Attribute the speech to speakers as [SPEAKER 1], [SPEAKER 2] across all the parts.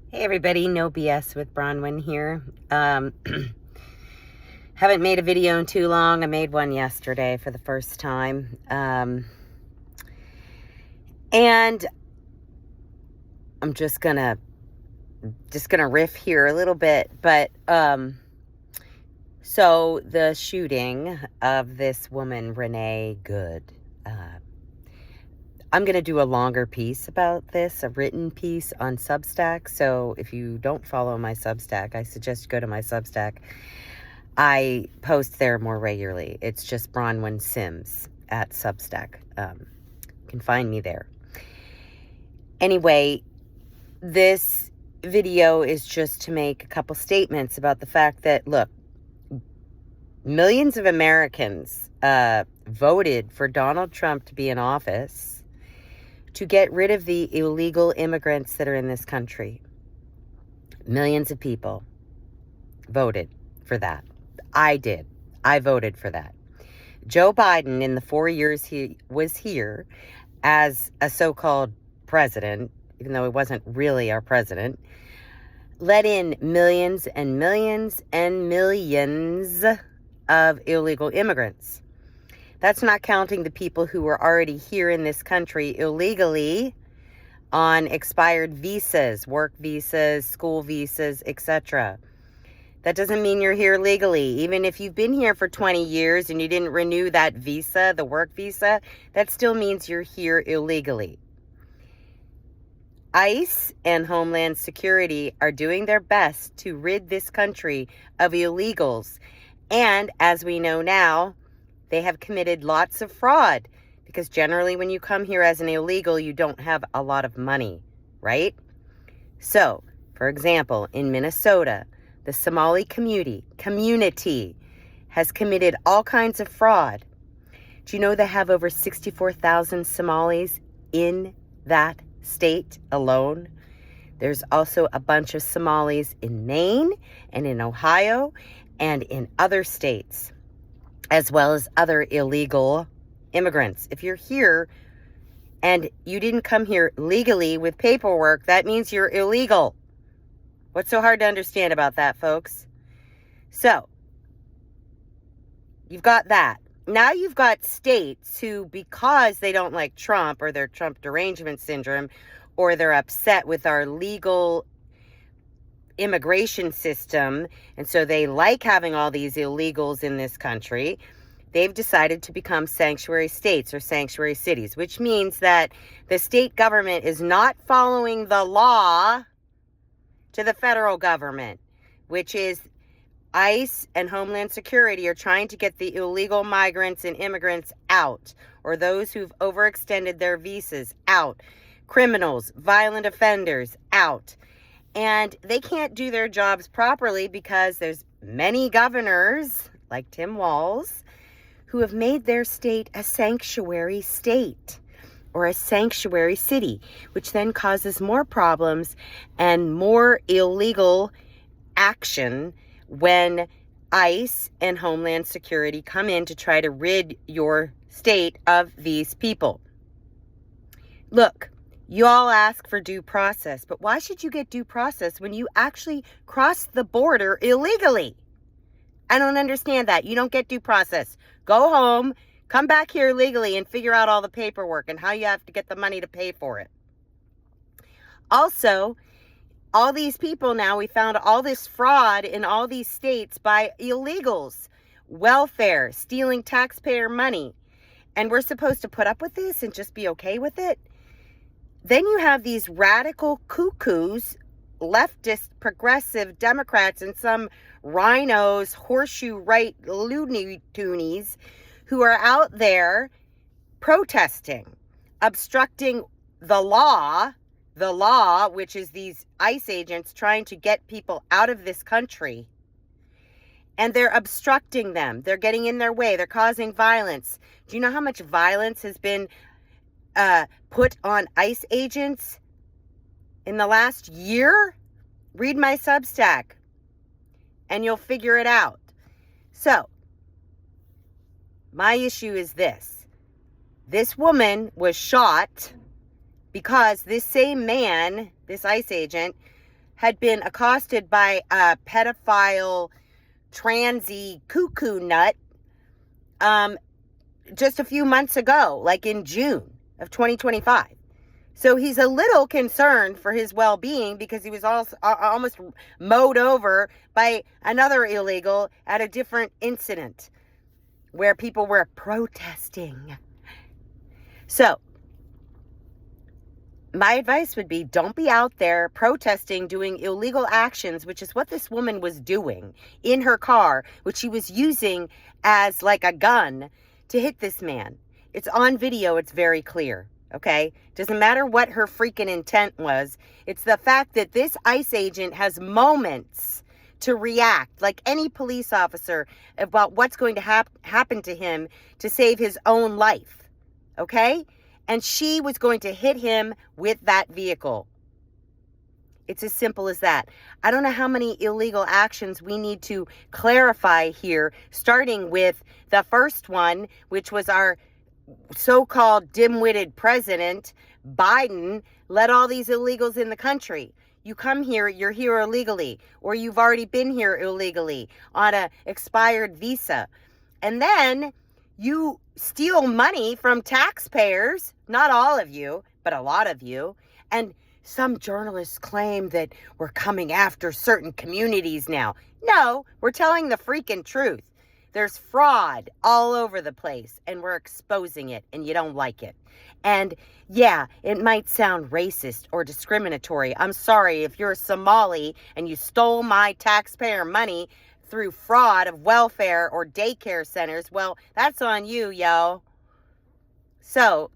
[SPEAKER 1] Hey everybody, no BS with Bronwyn here. Haven't made a video in too long. I made one yesterday for the first time. And I'm just gonna riff here a little bit, but so the shooting of this woman, Renee Good. I'm going to do a longer piece about this, a written piece on Substack. So if you don't follow my Substack, I suggest you go to my Substack. I post there more regularly. It's just Bronwyn Sims at Substack. You can find me there. Anyway, this video is just to make a couple statements about the fact that, look, millions of Americans voted for Donald Trump to be in office to get rid of the illegal immigrants that are in this country. Millions of people voted for that. I did. I voted for that. Joe Biden, in the 4 years he was here as a so-called president, even though he wasn't really our president, let in millions and millions and millions of illegal immigrants. That's not counting the people who were already here in this country illegally on expired visas, work visas, school visas, etc. That doesn't mean you're here legally. Even if you've been here for 20 years and you didn't renew that visa, the work visa, that still means you're here illegally. ICE and Homeland Security are doing their best to rid this country of illegals. And as we know now, they have committed lots of fraud because generally when you come here as an illegal, you don't have a lot of money, right? So, for example, in Minnesota, the Somali community has committed all kinds of fraud. Do you know they have over 64,000 Somalis in that state alone? There's also a bunch of Somalis in Maine and in Ohio and in other states, as well as other illegal immigrants. If you're here and you didn't come here legally with paperwork, that means you're illegal. What's so hard to understand about that, folks? So, you've got that. Now you've got states who, because they don't like Trump or their Trump derangement syndrome, or they're upset with our legal immigration system, and so they like having all these illegals in this country, they've decided to become sanctuary states or sanctuary cities, which means that the state government is not following the law to the federal government, which is ICE and Homeland Security are trying to get the illegal migrants and immigrants out, or those who've overextended their visas out, criminals, violent offenders out. And they can't do their jobs properly because there's many governors, like Tim Walz, who have made their state a sanctuary state or a sanctuary city, which then causes more problems and more illegal action when ICE and Homeland Security come in to try to rid your state of these people. Look, you all ask for due process, but why should you get due process when you actually cross the border illegally? I don't understand that. You don't get due process. Go home, come back here legally, and figure out all the paperwork and how you have to get the money to pay for it. Also, all these people now, we found all this fraud in all these states by illegals, welfare, stealing taxpayer money, and we're supposed to put up with this and just be okay with it? Then you have these radical cuckoos, leftist, progressive Democrats, and some rhinos, horseshoe right Looney Toonies who are out there protesting, obstructing the law, which is these ICE agents trying to get people out of this country. And they're obstructing them. They're getting in their way. They're causing violence. Do you know how much violence has been put on ICE agents in the last year? Read my Substack and you'll figure it out. So, my issue is this. This woman was shot because this same man, this ICE agent, had been accosted by a pedophile transy cuckoo nut just a few months ago, like in June of 2025. So he's a little concerned for his well-being because he was almost mowed over by another illegal at a different incident where people were protesting. So my advice would be, don't be out there protesting, doing illegal actions, which is what this woman was doing in her car, which she was using as like a gun to hit this man. It's on video. It's very clear. Okay? Doesn't matter what her freaking intent was. It's the fact that this ICE agent has moments to react, like any police officer, about what's going to happen to him to save his own life. Okay? And she was going to hit him with that vehicle. It's as simple as that. I don't know how many illegal actions we need to clarify here, starting with the first one, which was our so-called dim-witted president, Biden, let all these illegals in the country. You come here, you're here illegally, or you've already been here illegally on an expired visa. And then you steal money from taxpayers, not all of you, but a lot of you. And some journalists claim that we're coming after certain communities now. No, we're telling the freaking truth. There's fraud all over the place, and we're exposing it, and you don't like it. And yeah, it might sound racist or discriminatory. I'm sorry if you're a Somali and you stole my taxpayer money through fraud of welfare or daycare centers. Well, that's on you, yo. So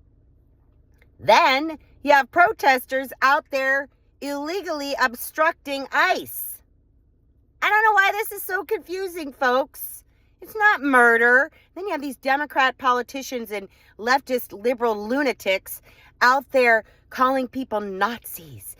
[SPEAKER 1] then you have protesters out there illegally obstructing ICE. I don't know why this is so confusing, folks. It's not murder. Then you have these Democrat politicians and leftist liberal lunatics out there calling people Nazis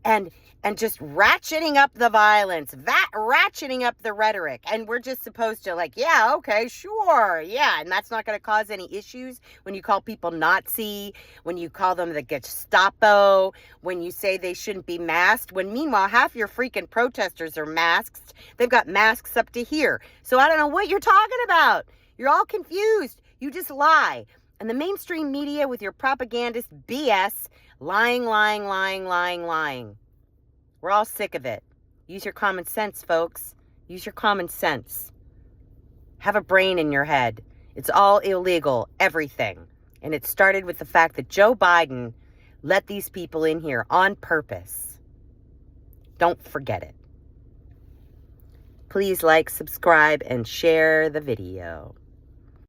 [SPEAKER 1] and just ratcheting up the violence, ratcheting up the rhetoric. And we're just supposed to yeah, okay, sure, yeah. And that's not going to cause any issues when you call people Nazi, when you call them the Gestapo, when you say they shouldn't be masked, when meanwhile half your freaking protesters are masked. They've got masks up to here. So I don't know what you're talking about. You're all confused. You just lie. And the mainstream media with your propagandist BS, lying. We're all sick of it. Use your common sense, folks. Use your common sense. Have a brain in your head. It's all illegal, everything. And it started with the fact that Joe Biden let these people in here on purpose. Don't forget it. Please like, subscribe, and share the video.